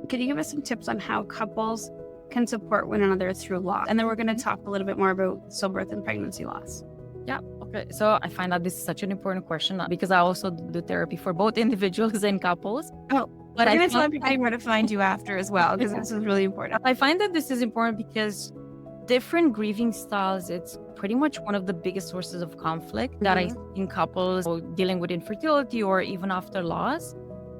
Could you give us some tips on how couples can support one another through loss? And then we're going to talk a little bit more about stillbirth and pregnancy loss. Yeah. Okay. So I find that this is such an important question because I also do therapy for both individuals and couples. Oh, But we're I going to tell find, everybody where to find you after as well, because this is really important. I find that this is important because different grieving styles, it's pretty much one of the biggest sources of conflict that I see in couples dealing with infertility or even after loss.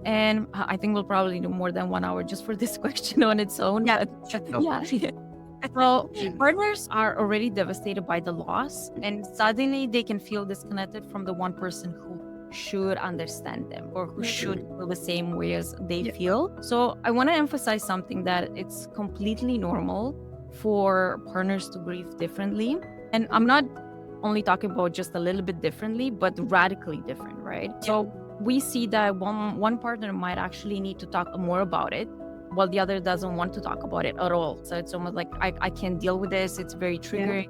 And I think we'll probably do more than 1 hour just for this question on its own. Yeah. But, yeah. Well, partners are already devastated by the loss, and suddenly they can feel disconnected from the one person who should understand them or who should feel the same way as they feel. So I want to emphasize something, that it's completely normal for partners to grieve differently. And I'm not only talking about just a little bit differently, but radically different, right? So we see that one partner might actually need to talk more about it, while the other doesn't want to talk about it at all. So it's almost like, I can't deal with this. It's very triggering.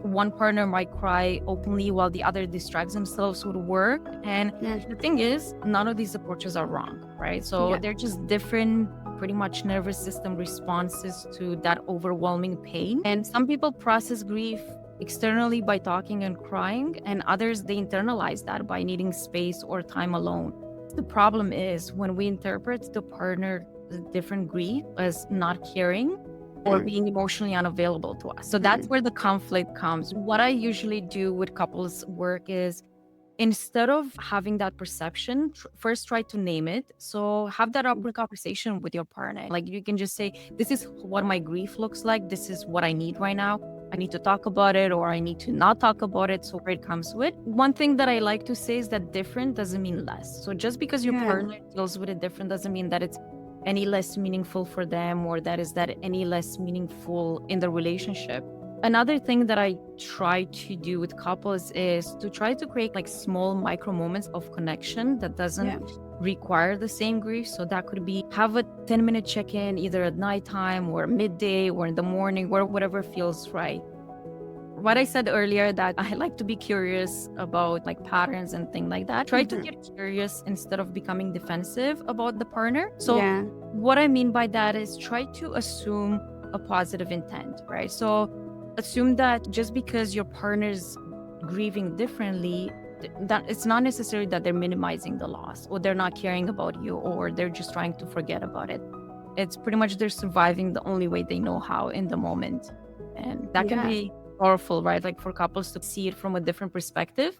One partner might cry openly while the other distracts themselves with work. And the thing is, none of these approaches are wrong, right? So they're just different, pretty much nervous system responses to that overwhelming pain. And some people process grief externally by talking and crying, and others, they internalize that by needing space or time alone. The problem is when we interpret the partner's different grief as not caring or being emotionally unavailable to us. So that's where the conflict comes. What I usually do with couples work is, instead of having that perception, first try to name it. So have that open conversation with your partner. Like, you can just say, this is what my grief looks like. This is what I need right now. I need to talk about it, or I need to not talk about it. So where it comes with. One thing that I like to say is that different doesn't mean less. So just because your partner deals with it different doesn't mean that it's any less meaningful for them, or that any less meaningful in the relationship. Another thing that I try to do with couples is to try to create like small micro moments of connection that doesn't require the same grief. So that could be have a 10-minute check-in either at nighttime or midday or in the morning, or whatever feels right. What I said earlier, that I like to be curious about like patterns and things like that. Try to get curious instead of becoming defensive about the partner. So what I mean by that is, try to assume a positive intent, right? So assume that just because your partner's grieving differently, that it's not necessarily that they're minimizing the loss, or they're not caring about you, or they're just trying to forget about it. It's pretty much they're surviving the only way they know how in the moment. And that can be powerful, right? Like for couples to see it from a different perspective.